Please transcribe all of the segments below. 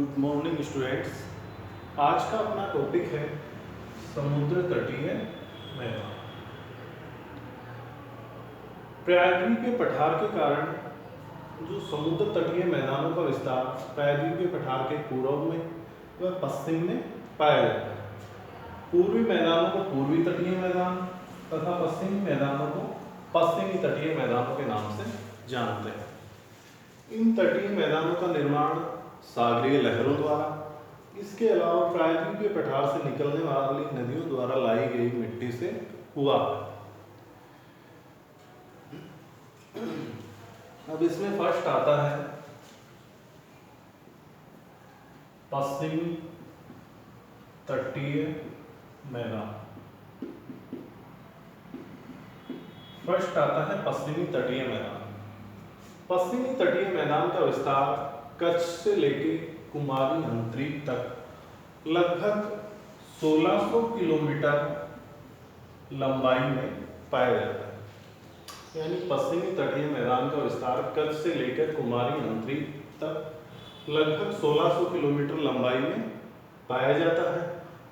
Good morning students. आज का अपना टॉपिक है समुद्र तटीय मैदान। प्रायद्वीपीय पठार के कारण जो समुद्र तटीय मैदानों का विस्तार प्रायद्वीपीय पठार के पूर्व में व पश्चिम में पाया जाता है। पूर्वी मैदानों को पूर्वी तटीय मैदान तथा पश्चिमी मैदानों को पश्चिमी तटीय मैदानों के नाम से जानते हैं। इन तटीय मैदानों का निर्माण सागरीय लहरों द्वारा, इसके अलावा प्रायद्वीपीय पठार से निकलने वाली नदियों द्वारा लाई गई मिट्टी से हुआ। अब इसमें फर्स्ट आता है पश्चिमी तटीय मैदान। फर्स्ट आता है पश्चिमी तटीय मैदान। पश्चिमी तटीय मैदान का विस्तार कच्छ से लेकर कुमारी अंतरिक्ष तक लगभग 1600 किलोमीटर लंबाई में पाया जाता है। यानी पश्चिमी तटीय मैदान का विस्तार कच्छ से लेकर कुमारी अंतरिक्ष तक लगभग 1600 किलोमीटर लंबाई में पाया जाता है।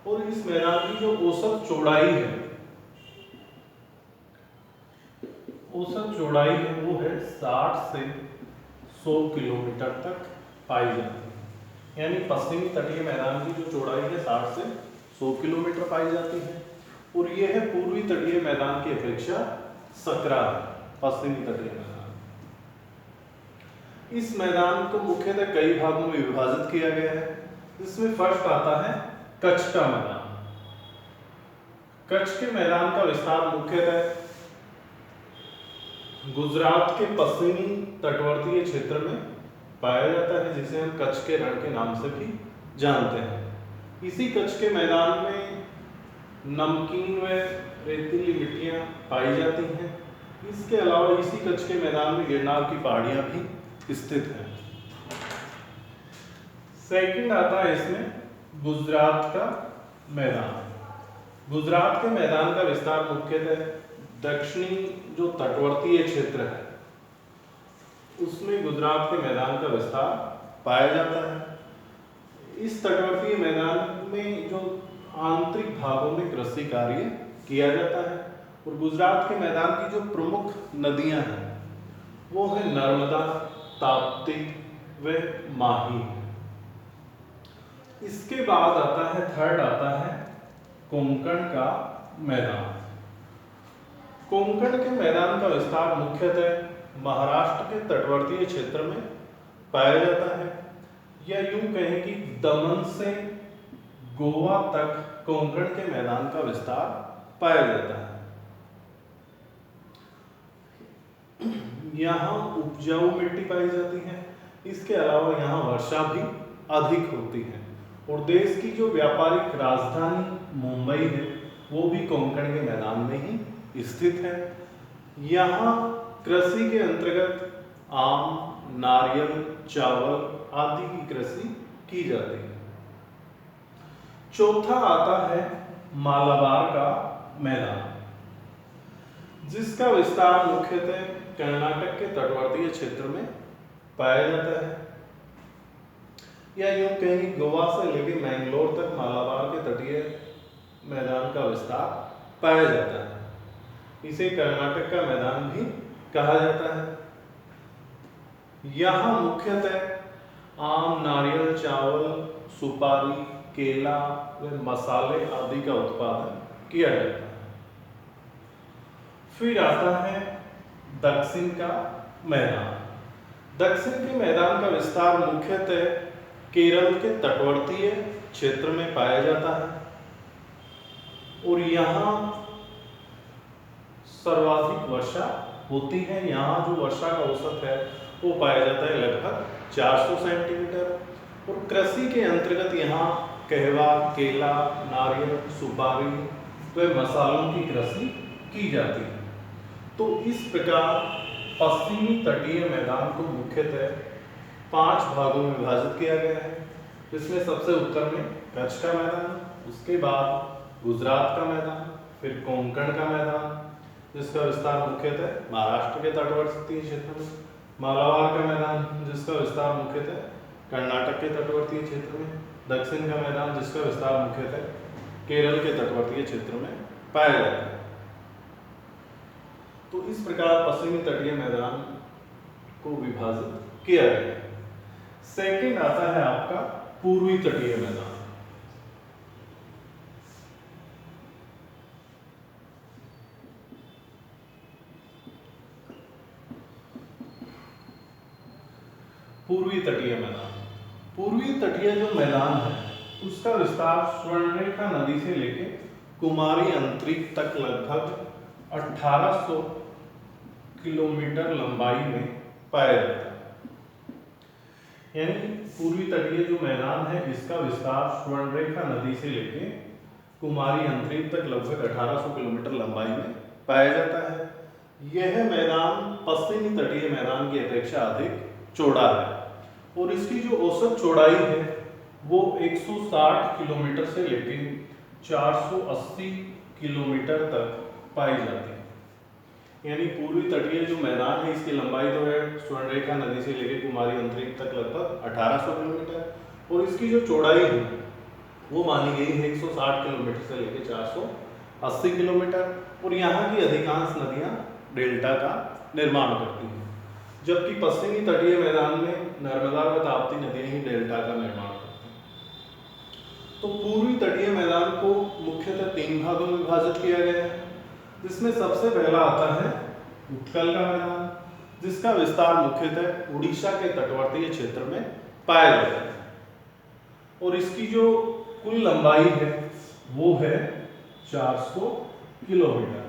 और इस मैदान की जो औसत चौड़ाई है वो है 60 से 100 किलोमीटर तक पाई जाती है। यानी पश्चिमी तटीय मैदान की जो चौड़ाई है 60 से 100 किलोमीटर पाई जाती है। और यह है पूर्वी तटीय मैदान की अपेक्षा सकरा है पश्चिमी तटीय मैदान। इस मैदान को मुख्यतः कई भागों में विभाजित किया गया है। इसमें फर्स्ट आता है कच्छ का मैदान। कच्छ के मैदान का विस्तार मुख्यतः गुजरात के पश्चिमी तटवर्तीय क्षेत्र में पाया जाता है, जिसे हम कच्छ के रण के नाम से भी जानते हैं। इसी कच्छ के मैदान में नमकीन व रेतीली मिट्टियां पाई जाती हैं। इसके अलावा इसी कच्छ के मैदान में गिरनार की पहाड़ियां भी स्थित हैं। सेकंड आता है इसमें गुजरात का मैदान। गुजरात के मैदान का विस्तार मुख्यतः दक्षिणी जो तटवर्तीय क्षेत्र है उसमें गुजरात के मैदान का विस्तार पाया जाता है। इस तटवर्तीय मैदान में जो आंतरिक भागों में कृषि कार्य किया जाता है। और गुजरात के मैदान की जो प्रमुख नदियां हैं वो है नर्मदा, ताप्ती व माही। इसके बाद आता है थर्ड आता है कोंकण का मैदान। कोंकण के मैदान का विस्तार मुख्यतः महाराष्ट्र के तटवर्तीय क्षेत्र में पाया जाता है। या यूं कहें कि दमन से गोवा तक कोंकण के मैदान का विस्तार पाया जाता है। यहाँ उपजाऊ मिट्टी पाई जाती है। इसके अलावा यहाँ वर्षा भी अधिक होती है। और देश की जो व्यापारिक राजधानी मुंबई है वो भी कोंकण के मैदान में ही स्थित है। यहाँ कृषि के अंतर्गत आम, नारियल, चावल आदि की कृषि की जाती है। चौथा आता है मालाबार का मैदान, जिसका विस्तार मुख्यतः कर्नाटक के तटवर्तीय क्षेत्र में पाया जाता है। या यूं कहीं गोवा से लेकर मैंगलोर तक मालाबार के तटीय मैदान का विस्तार पाया जाता है। इसे कर्नाटक का मैदान भी कहा जाता है। यहाँ मुख्यतः आम, नारियल, चावल, सुपारी, केला व मसाले आदि का उत्पादन किया जाता है। फिर आता है दक्षिण का मैदान। दक्षिण के मैदान का विस्तार मुख्यतः केरल के तटवर्तीय क्षेत्र में पाया जाता है। और यहाँ सर्वाधिक वर्षा होती है। यहाँ जो वर्षा का औसत है वो पाया जाता है लगभग 400 सेंटीमीटर। और कृषि के अंतर्गत यहाँ कहवा, केला, नारियल, सुपारी व मसालों की कृषि की जाती है। तो इस प्रकार पश्चिमी तटीय मैदान को मुख्यतः 5 भागों में विभाजित किया गया है। जिसमें सबसे उत्तर में कच्छ का मैदान, उसके बाद गुजरात का मैदान, फिर कोंकण का मैदान जिसका विस्तार मुख्यतः महाराष्ट्र के तटवर्ती क्षेत्र में, मालाबार का मैदान जिसका विस्तार मुख्यतः कर्नाटक के तटवर्तीय क्षेत्र में, दक्षिण का मैदान जिसका विस्तार मुख्यतः केरल के तटवर्तीय क्षेत्र में पाया जाता है। तो इस प्रकार पश्चिमी तटीय मैदान को विभाजित किया गया है। सेकंड आता है आपका पूर्वी तटीय मैदान। पूर्वी तटीय मैदान, पूर्वी तटीय जो मैदान है उसका विस्तार स्वर्णरेखा नदी से लेके कुमारी अंतरिक्ष तक लगभग 1800 किलोमीटर लंबाई में पाया जाता है। यानी पूर्वी तटीय जो मैदान है इसका विस्तार स्वर्णरेखा नदी से लेके कुमारी अंतरिक्ष तक लगभग 1800 किलोमीटर लंबाई में पाया जाता है। यह मैदान पश्चिमी तटीय मैदान की अपेक्षा अधिक चौड़ा है और इसकी जो औसत चौड़ाई है वो 160 किलोमीटर से लेकर 480 किलोमीटर तक पाई जाती है। यानी पूर्वी तटीय जो मैदान है इसकी लंबाई तो है स्वर्णरेखा नदी से लेकर कुमारी अंतरिक्ष तक लगभग 1800 किलोमीटर और इसकी जो चौड़ाई है वो मानी गई है 160 किलोमीटर से लेकर 480 किलोमीटर और यहाँ की अधिकांश नदियाँ डेल्टा का निर्माण करती हैं, जबकि पश्चिमी तटीय मैदान में नर्मदा व ताप्ती नदियाँ ही डेल्टा का निर्माण करती हैं। तो पूर्वी तटीय मैदान को मुख्यतः 3 भागों में विभाजित किया गया है, जिसमें सबसे पहला आता है उत्कल का मैदान, जिसका विस्तार मुख्यतः उड़ीसा के तटवर्तीय क्षेत्र में पाया जाता है और इसकी जो कुल लंबाई है वो है 400 किलोमीटर।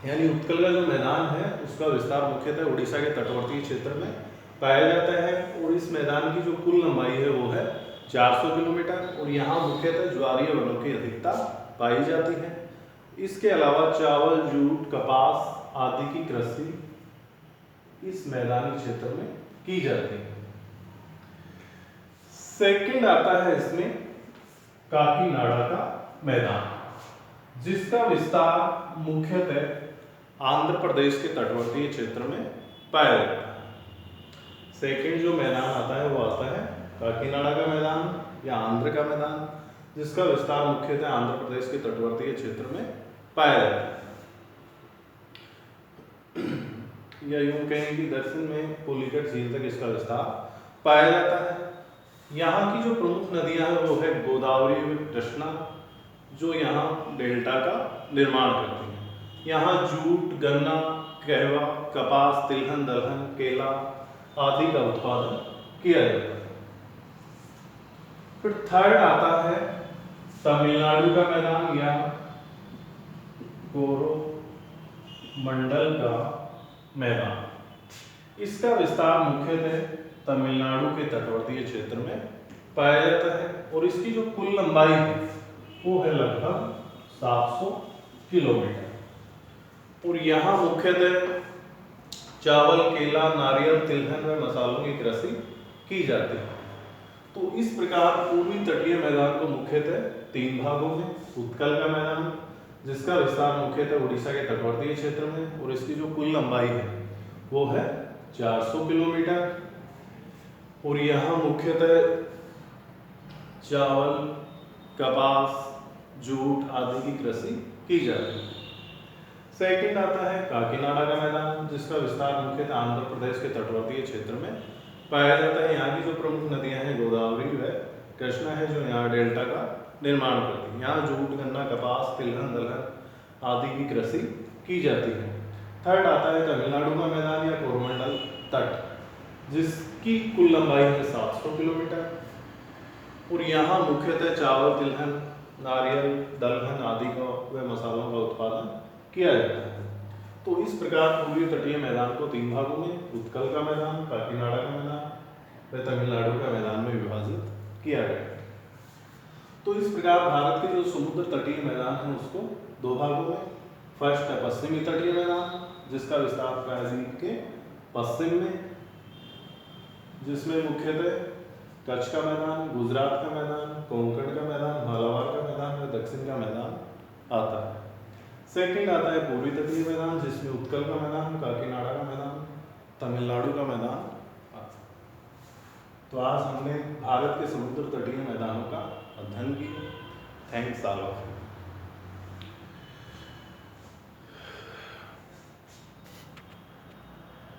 यानी उत्कल का जो मैदान है उसका विस्तार मुख्यतः उड़ीसा के तटवर्तीय क्षेत्र में पाया जाता है और इस मैदान की जो कुल लंबाई है वो है 400 किलोमीटर और यहाँ मुख्यतः ज्वारीय वनों की अधिकता पाई जाती है। इसके अलावा चावल, जूट, कपास आदि की कृषि इस मैदानी क्षेत्र में की जाती है। सेकंड आता है इसमें काकीनाडा का मैदान, जिसका विस्तार मुख्यतः आंध्र प्रदेश के तटवर्तीय क्षेत्र में पाया जाता है। सेकंड जो मैदान आता है वो आता है काकीनाडा का मैदान या आंध्र का मैदान, जिसका विस्तार मुख्यतः आंध्र प्रदेश के तटवर्तीय क्षेत्र में पाया जाता है। या यूं कहें कि दक्षिण में पुलिकट झील तक इसका विस्तार पाया जाता है। यहाँ की जो प्रमुख नदियां हैं वो है गोदावरी व कृष्णा, जो यहाँ डेल्टा का निर्माण करती हैं। यहाँ जूट, गन्ना, कहवा, कपास, तिलहन, दलहन, केला आदि का उत्पादन किया जाता है। फिर थर्ड आता है तमिलनाडु का मैदान या कोरोमंडल का मैदान। इसका विस्तार मुख्यतः तमिलनाडु के तटवर्तीय क्षेत्र में पाया जाता है और इसकी जो कुल लंबाई है वो है लगभग 700 किलोमीटर और यहाँ मुख्यतः चावल, केला, नारियल, तिलहन व मसालों की कृषि की जाती है। तो इस प्रकार पूर्वी तटीय मैदान को मुख्यतः 3 भागों में उत्कल का मैदान, जिसका विस्तार मुख्यतः उड़ीसा के तटवर्तीय क्षेत्र में और इसकी जो कुल लंबाई है वो है 400 किलोमीटर और यहाँ मुख्यतः चावल, कपास, जूट आदि की कृषि की जाती है। सेकंड आता है काकीनाडा का मैदान, जिसका विस्तार मुख्यतः आंध्र प्रदेश के तटवर्तीय क्षेत्र में पाया जाता है। यहाँ की जो प्रमुख नदियाँ हैं गोदावरी व कृष्णा है, जो यहाँ डेल्टा का निर्माण करती है। यहाँ जूट, गन्ना, कपास, तिलहन, दलहन आदि की कृषि की जाती है। थर्ड आता है तमिलनाडु का मैदान या कोरोमंडल तट, जिसकी कुल लंबाई है 700 किलोमीटर और यहाँ मुख्यतः चावल, तिलहन, नारियल, दलहन आदि का व मसालों का उत्पादन किया जाता है। तो इस प्रकार पूर्वी तटीय मैदान को 3 भागों में उत्कल का मैदान, काकीनाडा का मैदान व तमिलनाडु का मैदान में विभाजित किया गया है। तो इस प्रकार भारत के जो समुद्र तटीय मैदान है उसको 2 भागों में, फर्स्ट है पश्चिमी तटीय मैदान, जिसका विस्तार ब्राजील के पश्चिम में, जिसमें मुख्यतः कच्छ का मैदान, गुजरात का मैदान, कोंकण का मैदान, मालाबार का मैदान व दक्षिण का मैदान आता है। सेकंड आता है पूर्वी तटीय मैदान, जिसमें उत्कल का मैदान, काकीनाडा का मैदान, तमिलनाडु का मैदान तो आज हमने भारत के समुद्र तटीय मैदानों का अध्ययन किया। Thanks all of you.